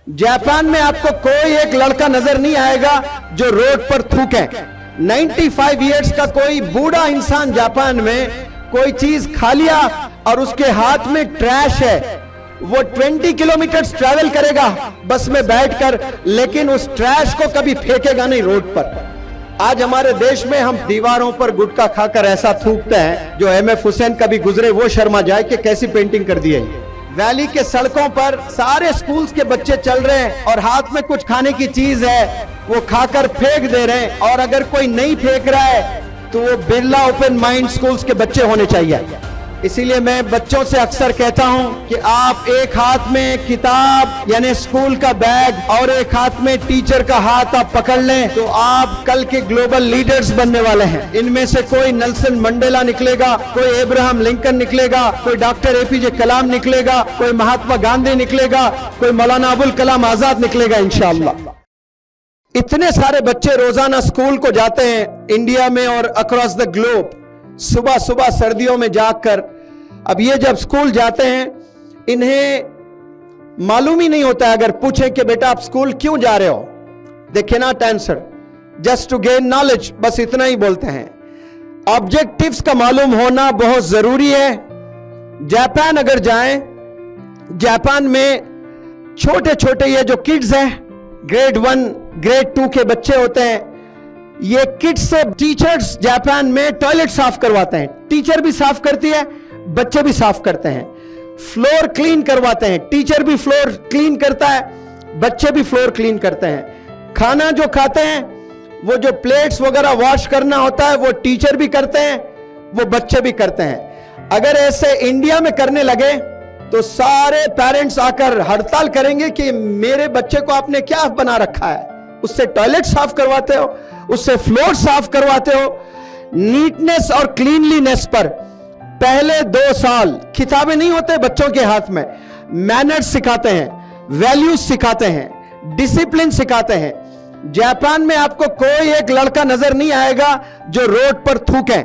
Japan में आपको कोई एक लड़का नजर नहीं आएगा जो रोड पर थूके। 95 इयर्स का कोई बूढ़ा इंसान जापान में कोई चीज खा लिया और उसके हाथ में ट्रैश है, वो 20 किलोमीटर ट्रैवल करेगा बस में बैठकर, लेकिन उस ट्रैश को कभी फेंकेगा नहीं रोड पर। आज हमारे देश में हम दीवारों पर गुटखा खाकर ऐसा थूकते हैं, जो एमएफ हुसैन कभी गुजरे वो शर्मा जाए कि कैसी पेंटिंग कर दी है। वैली के सड़कों पर सारे स्कूल्स के बच्चे चल रहे हैं और हाथ में कुछ खाने की चीज है, वो खाकर फेंक दे रहे हैं। और अगर कोई नहीं फेंक रहा है तो वो बिरला ओपन माइंड स्कूल्स के बच्चे होने चाहिए। इसीलिए मैं बच्चों से अक्सर कहता हूं कि आप एक हाथ में किताब यानी स्कूल का बैग और एक हाथ में टीचर का हाथ आप पकड़ लें तो आप कल के ग्लोबल लीडर्स बनने वाले हैं। इनमें से कोई नेल्सन मंडेला निकलेगा, कोई अब्राहम लिंकन निकलेगा, कोई डॉक्टर एपीजे कलाम निकलेगा, कोई महात्मा गांधी निकलेगा, कोई मौलाना अबुल कलाम आजाद निकलेगा इंशाअल्लाह। इतने सारे बच्चे रोजाना स्कूल को जाते हैं इंडिया में और अक्रॉस द ग्लोब, सुबह सुबह सर्दियों में जाकर। अब ये जब स्कूल जाते हैं इन्हें मालूम ही नहीं होता है, अगर पूछें कि बेटा आप स्कूल क्यों जा रहे हो, they can not answer, just to gain knowledge, बस इतना ही बोलते हैं। ऑब्जेक्टिव्स का मालूम होना बहुत जरूरी है। जापान अगर जाएं, जापान में छोटे छोटे ये जो किड्स हैं, ग्रेड 1 ग्रेड 2 के बच्चे होते हैं, ये किड्स से टीचर्स जापान में टॉयलेट साफ करवाते हैं। टीचर भी साफ करती है, बच्चे भी साफ करते हैं। फ्लोर क्लीन करवाते हैं, टीचर भी फ्लोर क्लीन करता है, बच्चे भी फ्लोर क्लीन करते हैं। खाना जो खाते हैं, वो जो प्लेट्स वगैरह वॉश करना होता है, वो टीचर भी करते हैं, वो बच्चे भी करते हैं। अगर ऐसे इंडिया में करने लगे तो सारे पेरेंट्स आकर हड़ताल करेंगे कि मेरे बच्चे को आपने क्या बना रखा है, उससे टॉयलेट साफ करवाते हो, उससे फ्लोर साफ करवाते हो। नीटनेस और क्लीनलीनेस पर पहले 2 साल किताबें नहीं होते बच्चों के हाथ में, मैनर्स सिखाते हैं, वैल्यूज सिखाते हैं, डिसिप्लिन सिखाते हैं। जापान में आपको कोई एक लड़का नजर नहीं आएगा जो रोड पर थूके।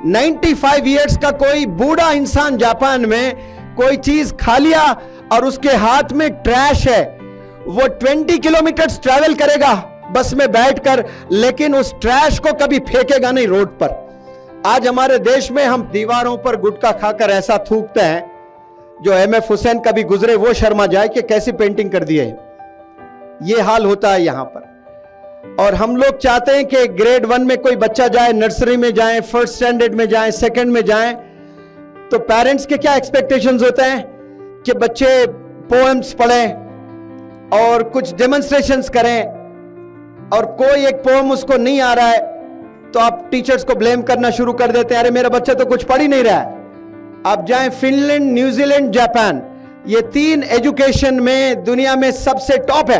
95 इयर्स का कोई बूढ़ा इंसान जापान में कोई चीज खा लिया और उसके हाथ में ट्रैश है, वो 20 किलोमीटर ट्रैवल करेगा बस में बैठकर, लेकिन उस ट्रैश को कभी फेंकेगा नहीं रोड पर। आज हमारे देश में हम दीवारों पर गुटखा खाकर ऐसा थूकते हैं, जो एमएफ हुसैन कभी गुजरे वो शर्मा जाए कि कैसी पेंटिंग कर दी है। ये हाल होता है यहां पर। और हम लोग चाहते हैं कि ग्रेड 1 में कोई बच्चा जाए, नर्सरी में जाए, फर्स्ट स्टैंडर्ड में जाए, सेकंड में जाए, तो पेरेंट्स के क्या एक्सपेक्टेशंस होते हैं कि बच्चे पोएम्स पढ़ें और कुछ डेमोन्स्ट्रेशंस करें, और कोई एक पोएम उसको नहीं आ रहा है तो आप टीचर्स को ब्लेम करना शुरू कर देते हैं, अरे मेरा बच्चा तो कुछ पढ़ ही नहीं रहा है। आप जाएं फिनलैंड, न्यूजीलैंड, जापान, ये 3 एजुकेशन में दुनिया में सबसे टॉप है।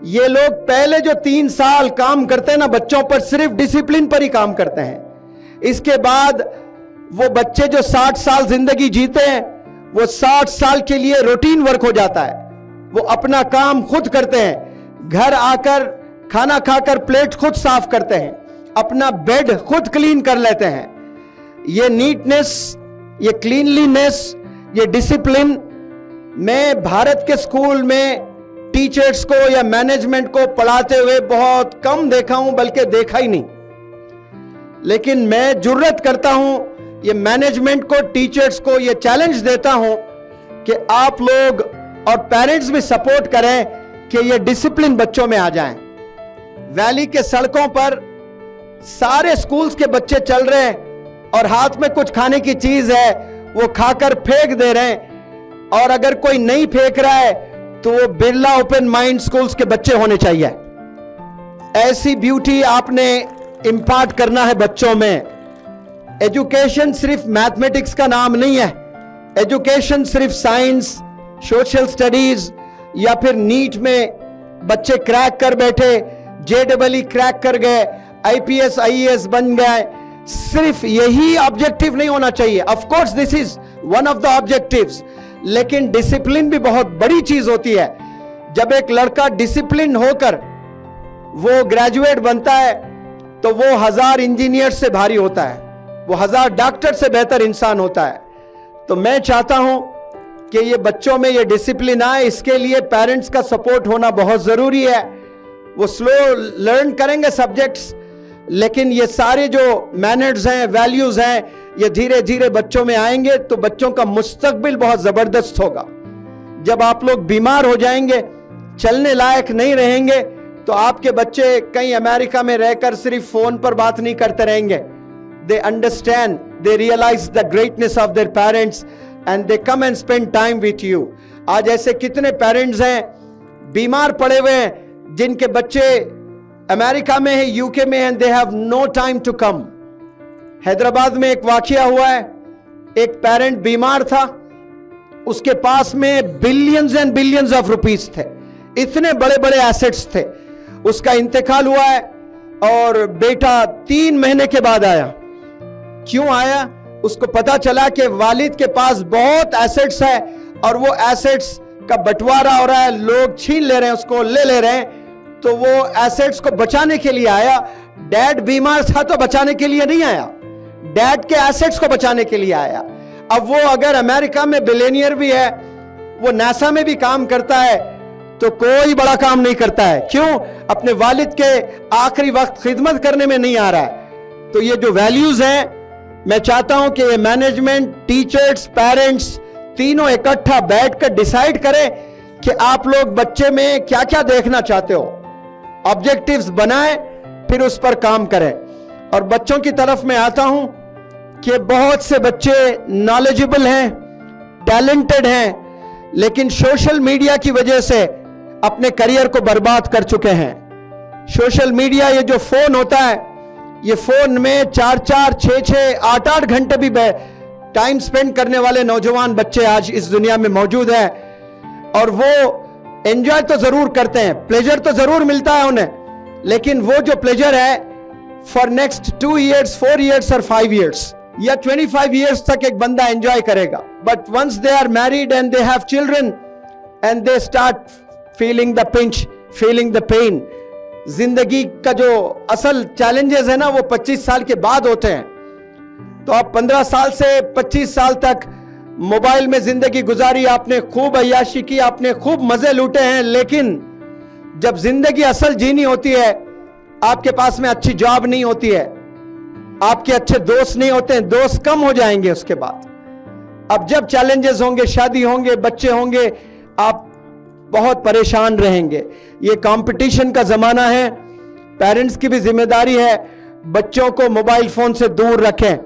ये लोग पहले जो 3 साल काम करते हैं ना बच्चों पर, सिर्फ डिसिप्लिन पर ही काम करते हैं। इसके बाद वो बच्चे जो 60 साल जिंदगी जीते हैं, वो 60 साल के लिए रूटीन वर्क हो जाता है। वो अपना काम खुद करते हैं, घर आकर खाना खाकर प्लेट खुद साफ करते हैं, अपना बेड खुद क्लीन कर लेते हैं। ये नीटनेस, ये क्लीनलीनेस, ये डिसिप्लिन मैं भारत के स्कूल में टीचर्स को या मैनेजमेंट को पढ़ाते हुए बहुत कम देखा हूं, बल्कि देखा ही नहीं। लेकिन मैं जुर्रत करता हूं ये मैनेजमेंट को, टीचर्स को ये चैलेंज देता हूं कि आप लोग और पेरेंट्स भी सपोर्ट करें कि ये डिसिप्लिन बच्चों में आ जाए। वैली के सड़कों पर सारे स्कूल्स के बच्चे चल रहे हैं और हाथ में कुछ खाने की चीज है, वो खाकर फेंक दे रहे हैं। और अगर कोई नहीं फेंक रहा है तो वो बिरला ओपन माइंड स्कूल्स के बच्चे होने चाहिए। ऐसी ब्यूटी आपने इंपार्ट करना है बच्चों में। एजुकेशन सिर्फ मैथमेटिक्स का नाम नहीं है, एजुकेशन सिर्फ साइंस, सोशल स्टडीज या फिर नीट में बच्चे क्रैक कर बैठे, JEE क्रैक कर गए, IPS IAS बन गए, सिर्फ यही ऑब्जेक्टिव नहीं होना चाहिए। Of course this is one of the objectives, लेकिन डिसिप्लिन भी बहुत बड़ी चीज होती है। जब एक लड़का डिसिप्लिन होकर वो ग्रेजुएट बनता है तो वो 1000 इंजीनियर से भारी होता है, वो 1000 डॉक्टर से बेहतर इंसान होता है। तो मैं चाहता हूं कि ये बच्चों में ये डिसिप्लिन आए, इसके लिए पेरेंट्स का सपोर्ट होना बहुत ज़रूरी है। वो स्लो लर्न करेंगे सब्जेक्ट्स, लेकिन ये सारे जो मैनर्स हैं, वैल्यूज़ हैं, ये धीरे धीरे बच्चों में आएंगे तो बच्चों का मुस्तकबिल बहुत ज़बरदस्त होगा। जब आप लोग बीमार हो जाएंगे, चलने लायक नहीं रहेंगे, तो आपके बच्चे कहीं अमेरिका में रहकर सिर्फ फ़ोन पर बात नहीं करते रहेंगे। They understand, they realize the greatness of their parents and they come and spend time with you. आज ऐसे कितने पेरेंट्स हैं बीमार पड़े हुए हैं, जिनके बच्चे अमेरिका में है, यूके में है, and they have no time to come. Hyderabad में एक वाकया हुआ है, एक पेरेंट बीमार था, उसके पास में billions and billions of rupees थे, इतने बड़े बड़े एसेट्स थे। उसका इंतकाल हुआ है और बेटा 3 महीने के बाद आया। क्यों आया? उसको पता चला कि वालिद के पास बहुत एसेट्स है और वो एसेट्स का बंटवारा हो रहा है, लोग छीन ले रहे हैं, उसको ले रहे हैं। तो वो एसेट्स को बचाने के लिए आया। डैड बीमार था तो बचाने के लिए नहीं आया, डैड के एसेट्स को बचाने के लिए आया। अब वो अगर अमेरिका में बिलियनियर भी है, वो नासा में भी काम करता है, तो कोई बड़ा काम नहीं करता है। क्यों? अपने वालिद के आखिरी वक्त खिदमत करने में नहीं आ रहा है। तो ये जो वैल्यूज हैं, मैं चाहता हूं कि ये मैनेजमेंट, टीचर्स, पेरेंट्स तीनों इकट्ठा बैठकर डिसाइड करें कि आप लोग बच्चे में क्या क्या देखना चाहते हो, ऑब्जेक्टिव्स बनाएं, फिर उस पर काम करें। और बच्चों की तरफ मैं आता हूं कि बहुत से बच्चे नॉलेजेबल हैं, टैलेंटेड हैं, लेकिन सोशल मीडिया की वजह से अपने करियर को बर्बाद कर चुके हैं। सोशल मीडिया, ये जो फोन होता है, ये फोन में 4-4, 6-6, 8-8 घंटे भी टाइम स्पेंड करने वाले नौजवान बच्चे आज इस दुनिया में मौजूद हैं। और वो एंजॉय तो जरूर करते हैं, प्लेजर तो जरूर मिलता है उन्हें, लेकिन वो जो प्लेजर है फॉर नेक्स्ट 2 years, 4 years और 5 years या 25 years तक एक बंदा एंजॉय करेगा। But once they are married and they have children and they start feeling the pinch, feeling the pain. जिंदगी का जो असल चैलेंजेस है ना, वो 25 साल के बाद होते हैं। तो आप 15 साल से 25 साल तक मोबाइल में जिंदगी गुजारी, आपने खूब अय्याशी की, आपने खूब मजे लूटे हैं, लेकिन जब जिंदगी असल जीनी होती है, आपके पास में अच्छी जॉब नहीं होती है, आपके अच्छे दोस्त नहीं होते हैं, दोस्त कम हो जाएंगे उसके बाद। अब जब चैलेंजेस होंगे, शादी होंगे, बच्चे होंगे, आप बहुत परेशान रहेंगे। ये कंपटीशन का जमाना है, पेरेंट्स की भी जिम्मेदारी है बच्चों को मोबाइल फोन से दूर रखें।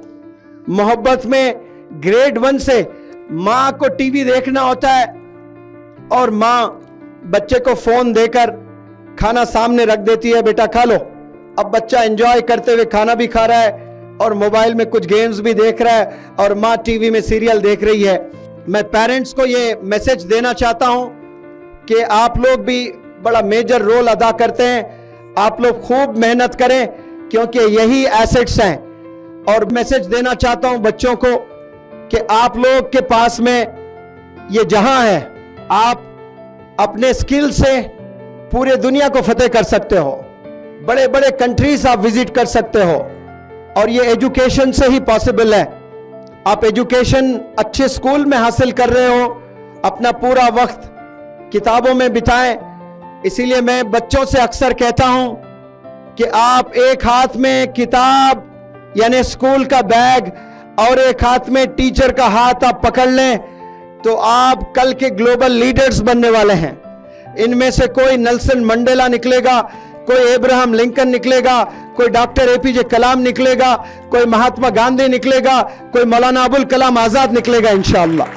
मोहब्बत में ग्रेड 1 से माँ को टीवी देखना होता है और माँ बच्चे को फोन देकर खाना सामने रख देती है, बेटा खा लो। अब बच्चा एंजॉय करते हुए खाना भी खा रहा है और मोबाइल में कुछ गेम्स भी देख रहा है और माँ टीवी में सीरियल देख रही है। मैं पेरेंट्स को ये मैसेज देना चाहता हूं कि आप लोग भी बड़ा मेजर रोल अदा करते हैं, आप लोग खूब मेहनत करें, क्योंकि यही एसेट्स हैं। और मैसेज देना चाहता हूं बच्चों को कि आप लोग के पास में ये जहां है, आप अपने स्किल से पूरे दुनिया को फतेह कर सकते हो, बड़े बड़े कंट्रीज आप विजिट कर सकते हो, और ये एजुकेशन से ही पॉसिबल है। आप एजुकेशन अच्छे स्कूल में हासिल कर रहे हो, अपना पूरा वक्त किताबों में बिताएं। इसीलिए मैं बच्चों से अक्सर कहता हूं कि आप एक हाथ में किताब यानी स्कूल का बैग और एक हाथ में टीचर का हाथ आप पकड़ लें, तो आप कल के ग्लोबल लीडर्स बनने वाले हैं। इनमें से कोई नेल्सन मंडेला निकलेगा, कोई अब्राहम लिंकन निकलेगा, कोई डॉक्टर एपीजे कलाम निकलेगा, कोई महात्मा गांधी निकलेगा, कोई मौलाना अबुल कलाम आजाद निकलेगा इंशाअल्लाह।